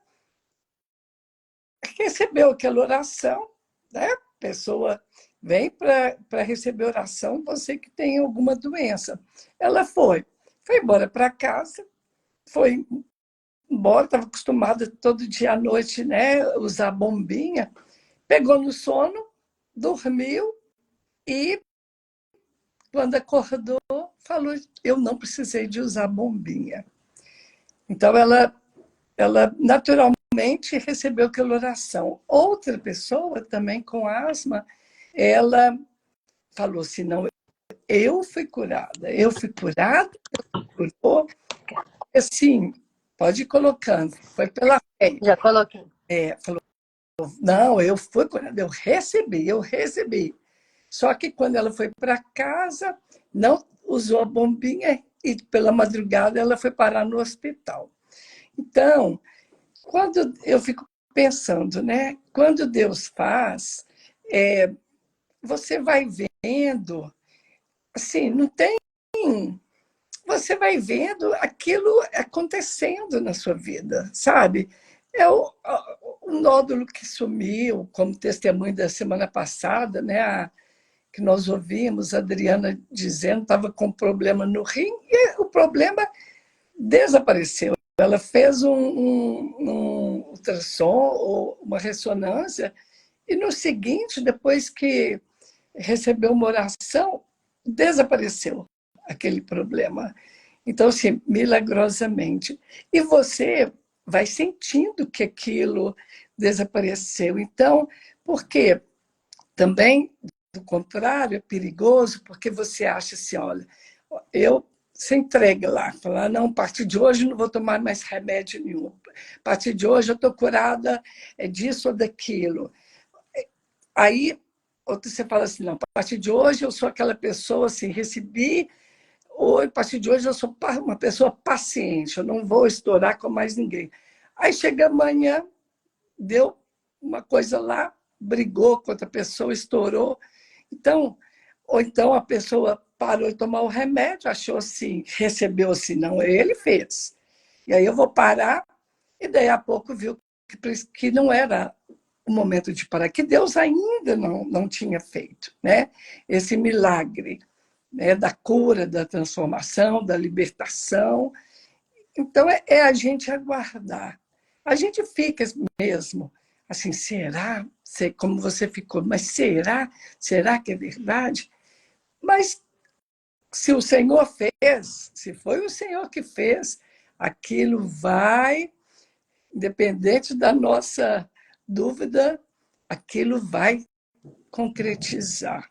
recebeu aquela oração, né? A pessoa vem para receber oração, você que tem alguma doença. Ela foi embora para casa, foi embora, estava acostumada todo dia à noite, né, usar bombinha, pegou no sono, dormiu e, quando acordou, falou: eu não precisei de usar bombinha. Então, ela naturalmente recebeu aquela oração. Outra pessoa, também com asma, ela falou assim: não, eu fui curada, curou. Assim, pode ir colocando, foi pela fé. Já coloquei. Falou: não, eu fui curada, eu recebi, eu recebi. Só que quando ela foi para casa, não usou a bombinha e pela madrugada ela foi parar no hospital. Então, quando eu fico pensando, né? Quando Deus faz, você vai vendo, assim, não tem. Você vai vendo aquilo acontecendo na sua vida, sabe? É o nódulo que sumiu, como testemunho da semana passada, né? Que nós ouvimos a Adriana dizendo, estava com problema no rim, e o problema desapareceu. Ela fez um ultrassom ou uma ressonância, e no seguinte, depois que recebeu uma oração, desapareceu aquele problema. Então, assim, milagrosamente. E você vai sentindo que aquilo desapareceu. Então, por quê? Também, do contrário, é perigoso, porque você acha assim, olha, eu se entrega lá, fala, não, a partir de hoje não vou tomar mais remédio nenhum, a partir de hoje eu estou curada disso ou daquilo. Aí outro você fala assim, não, a partir de hoje eu sou aquela pessoa assim, recebi, ou a partir de hoje eu sou uma pessoa paciente, eu não vou estourar com mais ninguém. Aí chega amanhã, deu uma coisa lá, brigou com outra pessoa, estourou. Então, ou então a pessoa parou de tomar o remédio, achou assim, recebeu assim, não, ele fez. E aí eu vou parar, e daí a pouco viu que não era o momento de parar, que Deus ainda não tinha feito, né? Esse milagre, né? Da cura, da transformação, da libertação. Então, é a gente aguardar. A gente fica mesmo assim, será? Como você ficou, mas será? Será que é verdade? Mas se o Senhor fez, se foi o Senhor que fez, aquilo vai, independente da nossa dúvida, aquilo vai concretizar.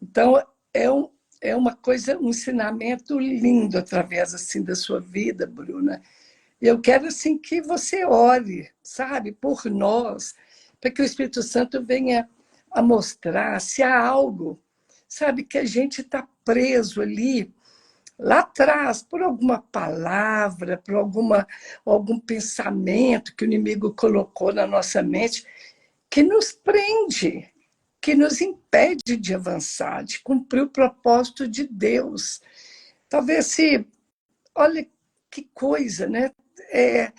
Então, é uma coisa, um ensinamento lindo através assim da sua vida, Bruna. E eu quero assim que você ore, sabe, por nós, para que o Espírito Santo venha a mostrar se há algo, sabe, que a gente está preso ali, lá atrás, por alguma palavra, por algum pensamento que o inimigo colocou na nossa mente, que nos prende, que nos impede de avançar, de cumprir o propósito de Deus. Talvez se, olha que coisa, né? É,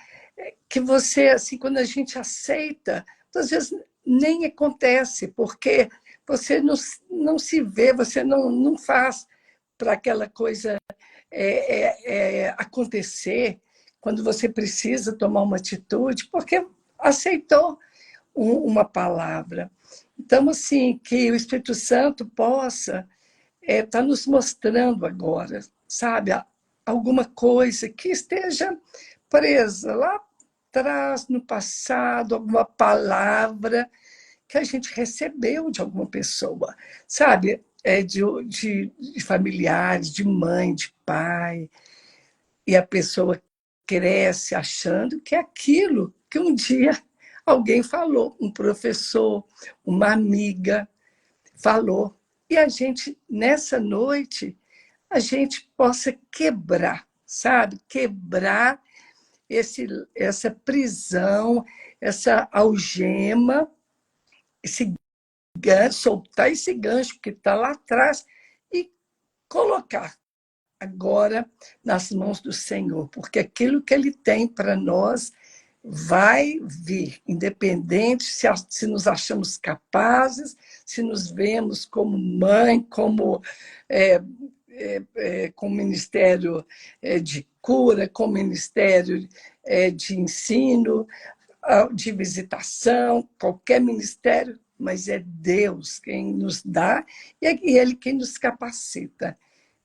que você, assim, quando a gente aceita, às vezes nem acontece, porque você não se vê, você não faz para aquela coisa acontecer quando você precisa tomar uma atitude, porque aceitou uma palavra. Então, assim, que o Espírito Santo possa estar nos mostrando agora, sabe, alguma coisa que esteja presa lá atrás, no passado, alguma palavra que a gente recebeu de alguma pessoa, sabe, de familiares, de mãe, de pai, e a pessoa cresce achando que é aquilo que um dia alguém falou, um professor, uma amiga falou. E a gente, nessa noite, a gente possa quebrar, sabe? Quebrar essa prisão, essa algema, esse gancho, soltar esse gancho que está lá atrás e colocar agora nas mãos do Senhor, porque aquilo que Ele tem para nós vai vir, independente se nos achamos capazes, se nos vemos como mãe, com ministério de cura, com ministério de ensino, de visitação, qualquer ministério, mas é Deus quem nos dá e é Ele quem nos capacita.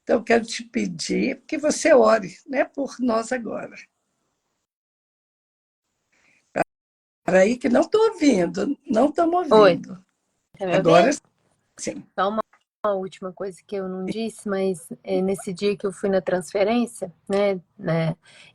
Então, eu quero te pedir que você ore, né, por nós agora. Para aí que não estou ouvindo, não estamos Oi, ouvindo. tá me Agora ouvindo? sim. Só uma última coisa que eu não disse, mas nesse dia que eu fui na transferência, né,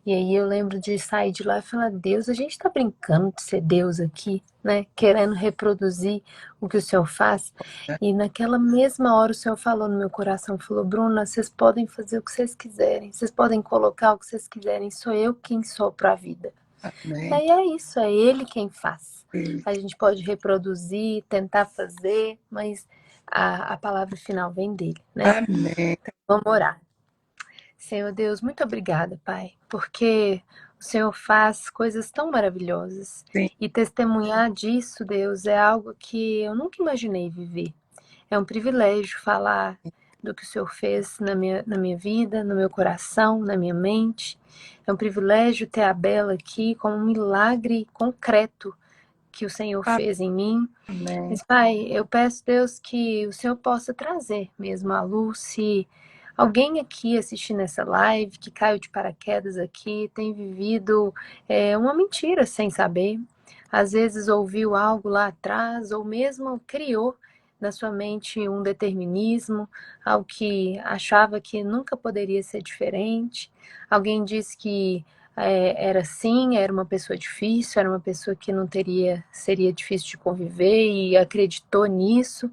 e aí eu lembro de sair de lá e falar, Deus, a gente tá brincando de ser Deus aqui, né, querendo reproduzir o que o Senhor faz, e naquela mesma hora o Senhor falou no meu coração, falou, Bruna, vocês podem fazer o que vocês quiserem, vocês podem colocar o que vocês quiserem, sou eu quem sopro a vida. E Amém. aí é isso, é Ele quem faz. A gente pode reproduzir, tentar fazer, mas a palavra final vem dele, né? Amém. Então, vamos orar. Senhor Deus, muito obrigada, Pai, porque o Senhor faz coisas tão maravilhosas. Sim. E testemunhar disso, Deus, é algo que eu nunca imaginei viver. É um privilégio falar do que o Senhor fez na minha vida, no meu coração, na minha mente. É um privilégio ter a Bela aqui como um milagre concreto que o Senhor fez em mim. Amém. Mas, Pai, eu peço, Deus, que o Senhor possa trazer mesmo a luz, se alguém aqui assistindo essa live, que caiu de paraquedas aqui, tem vivido uma mentira sem saber, às vezes ouviu algo lá atrás, ou mesmo criou na sua mente um determinismo, algo que achava que nunca poderia ser diferente. Alguém disse que era assim, era uma pessoa difícil, era uma pessoa que não seria difícil de conviver e acreditou nisso.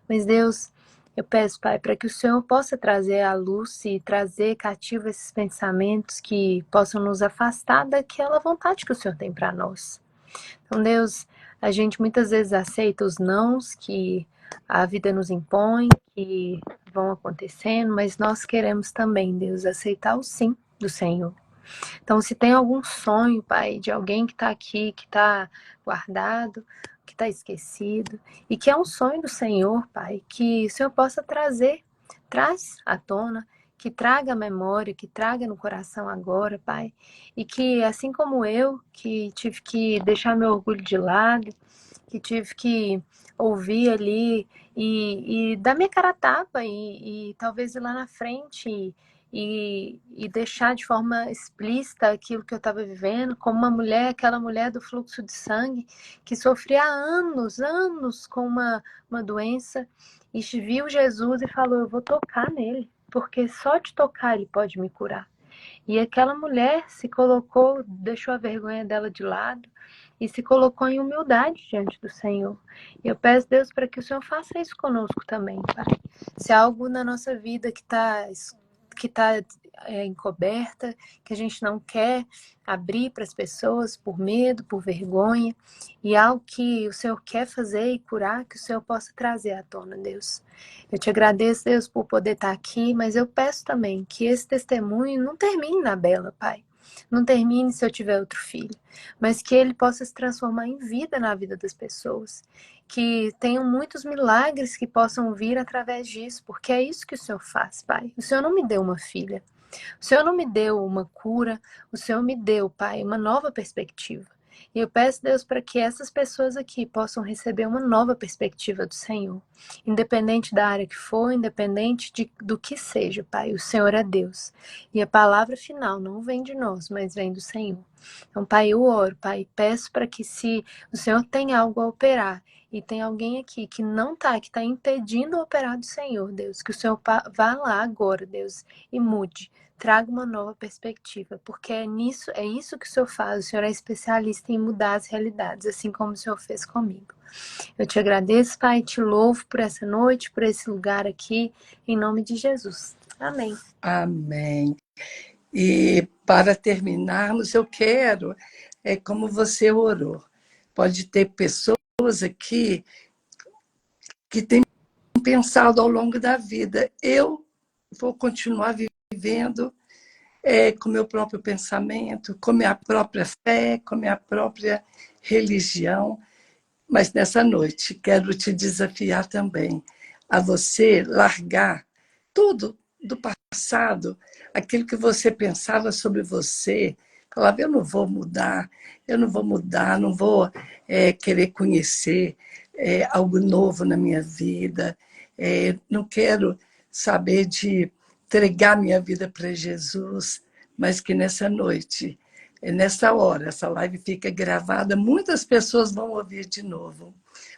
Mas Deus, eu peço, Pai, para que o Senhor possa trazer à luz e trazer cativo esses pensamentos que possam nos afastar daquela vontade que o Senhor tem para nós. Então, Deus, a gente muitas vezes aceita os nãos que a vida nos impõe, que vão acontecendo, mas nós queremos também, Deus, aceitar o sim do Senhor. Então, se tem algum sonho, Pai, de alguém que está aqui, que está guardado, que está esquecido, e que é um sonho do Senhor, Pai, que o Senhor possa traz à tona, que traga a memória, que traga no coração agora, Pai, e que, assim como eu, que tive que deixar meu orgulho de lado, que tive que ouvir ali e dar minha cara a tapa e talvez ir lá na frente e deixar de forma explícita aquilo que eu estava vivendo, como uma mulher, aquela mulher do fluxo de sangue, que sofria há anos com uma doença, e viu Jesus e falou: eu vou tocar nele, porque só de tocar ele pode me curar. E aquela mulher se colocou, deixou a vergonha dela de lado e se colocou em humildade diante do Senhor. E eu peço, Deus, para que o Senhor faça isso conosco também, Pai. Se há algo na nossa vida que tá encoberta, que a gente não quer abrir para as pessoas por medo, por vergonha, e algo que o Senhor quer fazer e curar, que o Senhor possa trazer à tona, Deus. Eu te agradeço, Deus, por poder estar aqui, mas eu peço também que esse testemunho não termine na Bela, Pai. Não termine se eu tiver outro filho, mas que ele possa se transformar em vida na vida das pessoas. Que tenham muitos milagres que possam vir através disso, porque é isso que o Senhor faz, Pai. O Senhor não me deu uma filha, o Senhor não me deu uma cura, o Senhor me deu, Pai, uma nova perspectiva. E eu peço, Deus, para que essas pessoas aqui possam receber uma nova perspectiva do Senhor. Independente da área que for, independente do que seja, Pai, o Senhor é Deus. E a palavra final não vem de nós, mas vem do Senhor. Então, Pai, eu oro, Pai, peço para que se o Senhor tem algo a operar, e tem alguém aqui que não está, que está impedindo o operar do Senhor, Deus, que o Senhor vá lá agora, Deus, e mude. Traga uma nova perspectiva, porque é isso que o Senhor faz. O Senhor é especialista em mudar as realidades, assim como o Senhor fez comigo. Eu te agradeço, Pai, te louvo por essa noite, por esse lugar aqui, em nome de Jesus. Amém. Amém. E para terminarmos, eu quero, como você orou. Pode ter pessoas aqui que têm pensado ao longo da vida, eu vou continuar vivendo com meu próprio pensamento, com minha própria fé, com minha própria religião. Mas nessa noite quero te desafiar também a você largar tudo do passado, aquilo que você pensava sobre você. Falava, eu não vou mudar, não vou querer conhecer algo novo na minha vida, não quero saber de entregar minha vida para Jesus, mas que nessa noite, nessa hora, essa live fica gravada, muitas pessoas vão ouvir de novo,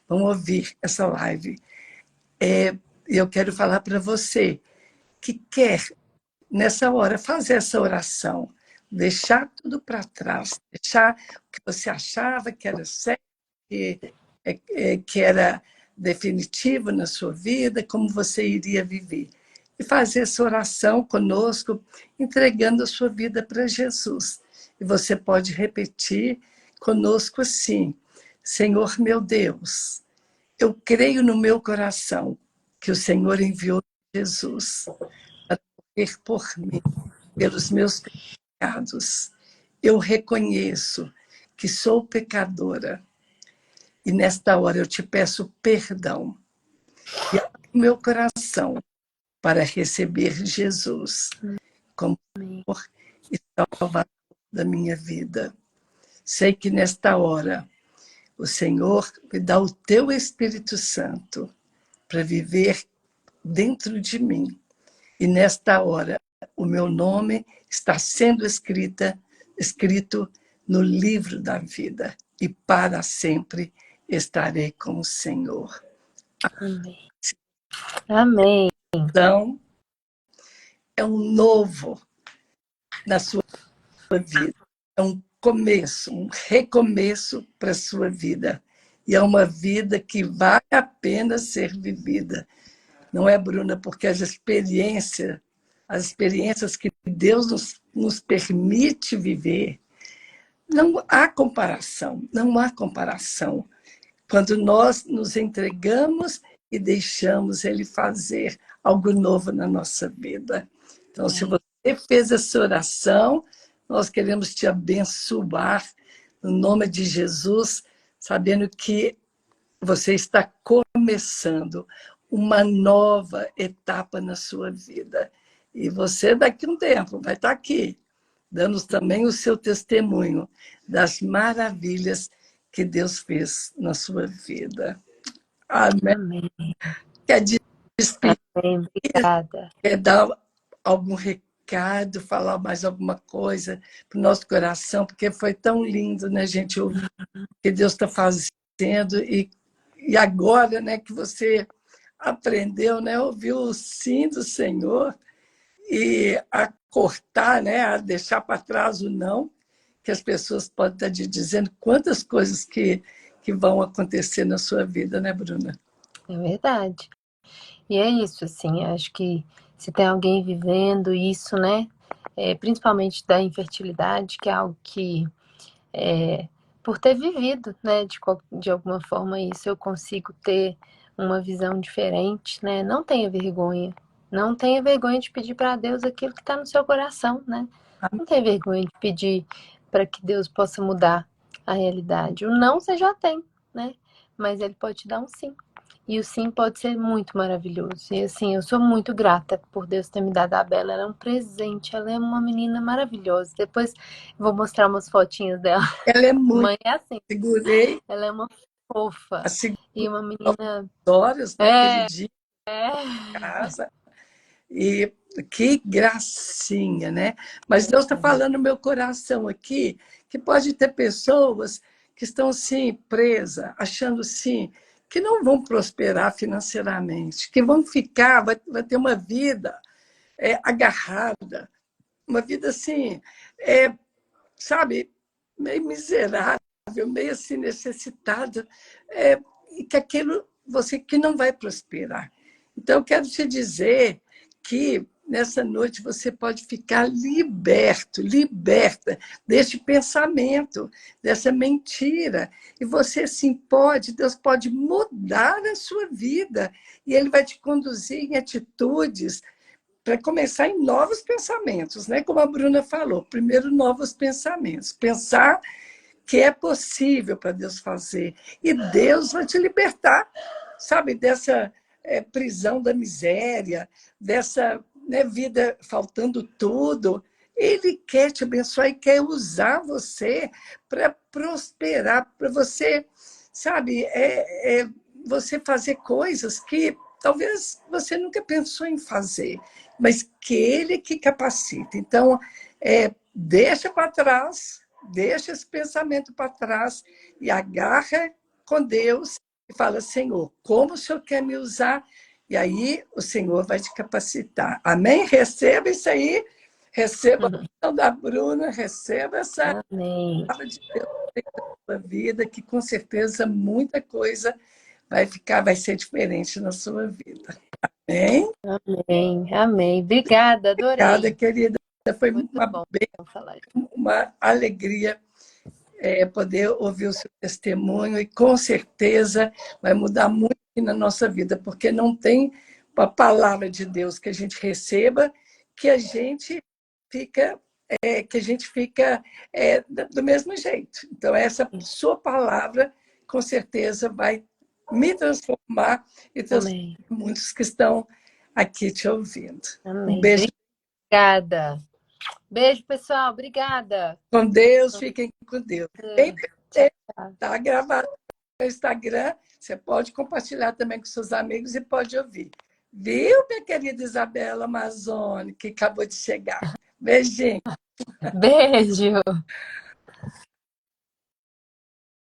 vão ouvir essa live. Eu quero falar para você que quer, nessa hora, fazer essa oração, deixar tudo para trás, deixar o que você achava que era certo, que era definitivo na sua vida, como você iria viver. E fazer essa oração conosco, entregando a sua vida para Jesus. E você pode repetir conosco assim: Senhor meu Deus, eu creio no meu coração que o Senhor enviou Jesus para morrer por mim, pelos meus pecados. Eu reconheço que sou pecadora e nesta hora eu te peço perdão e abro meu coração para receber Jesus como Senhor e Salvador da minha vida. Sei que nesta hora o Senhor me dá o teu Espírito Santo para viver dentro de mim. E nesta hora o meu nome está sendo escrito no livro da vida. E para sempre estarei com o Senhor. Amém. Amém. Então, é um novo na sua vida. É um começo, um recomeço para a sua vida. E é uma vida que vale a pena ser vivida. Não é, Bruna? Porque as experiências que Deus nos permite viver, não há comparação, não há comparação. Quando nós nos entregamos e deixamos Ele fazer algo novo na nossa vida. Então, se você fez essa oração, nós queremos te abençoar no nome de Jesus, sabendo que você está começando uma nova etapa na sua vida. E você, daqui a um tempo, vai estar aqui, dando também o seu testemunho das maravilhas que Deus fez na sua vida. Amém. Amém. Quer despedir? Amém. Obrigada. Quer dar algum recado, falar mais alguma coisa para o nosso coração? Porque foi tão lindo, né, gente, ouvir o que Deus está fazendo e agora, né, que você aprendeu, né, ouviu o sim do Senhor e a cortar, né, a deixar para trás o não, que as pessoas podem estar te dizendo quantas coisas que vão acontecer na sua vida, né, Bruna? É verdade. E é isso, assim, acho que se tem alguém vivendo isso, né, principalmente da infertilidade, que é algo que, por ter vivido, né, de alguma forma isso, eu consigo ter uma visão diferente, né, não tenha vergonha. Não tenha vergonha de pedir para Deus aquilo que está no seu coração, né? Não tenha vergonha de pedir para que Deus possa mudar a realidade. O não você já tem, né? Mas Ele pode te dar um sim. E o sim pode ser muito maravilhoso. E assim, eu sou muito grata por Deus ter me dado a Bela. Ela é um presente, ela é uma menina maravilhosa. Depois eu vou mostrar umas fotinhas dela. Ela é muito. Mãe é assim. Segurei Ela é uma fofa. a segunda E uma menina. horas, né, aquele dia É. em casa. E que gracinha, né? Mas Deus está falando no meu coração aqui que pode ter pessoas que estão assim presas, achando assim que não vão prosperar financeiramente, que vão ficar, vai ter uma vida agarrada, uma vida assim, sabe, meio miserável, meio assim necessitada, e que aquilo você que não vai prosperar. Então, eu quero te dizer que nessa noite você pode ficar liberta deste pensamento, dessa mentira. E você sim pode, Deus pode mudar a sua vida. E Ele vai te conduzir em atitudes para começar em novos pensamentos, né? Como a Bruna falou, primeiro novos pensamentos. Pensar que é possível para Deus fazer. E Deus vai te libertar, sabe, dessa prisão da miséria, dessa vida faltando tudo. Ele quer te abençoar e quer usar você para prosperar, para você, sabe, você fazer coisas que talvez você nunca pensou em fazer, mas que ele que capacita. Então, deixa para trás, deixa esse pensamento para trás e agarra com Deus e fala, Senhor, como o Senhor quer me usar? E aí o Senhor vai te capacitar. Amém? Receba isso aí, receba a oração da Bruna, receba essa Amém. palavra de Deus na sua vida, que com certeza muita coisa vai ser diferente na sua vida. Amém? Amém. Amém. Obrigada, Obrigada, adorei. querida. Foi Muito bom falar. uma alegria poder ouvir o seu testemunho e com certeza vai mudar muito na nossa vida, porque não tem a palavra de Deus que a gente receba que a gente fica do mesmo jeito. Então essa sua palavra com certeza vai me transformar e transformar Amém. muitos que estão aqui te ouvindo. Um Amém. beijo. Obrigada. Beijo, pessoal. Obrigada. Com Deus, fiquem com Deus. Tchau, tchau. Está gravado no Instagram, você pode compartilhar também com seus amigos e pode ouvir. Viu, minha querida Isabela Amazônia, que acabou de chegar? Beijinho. Beijo.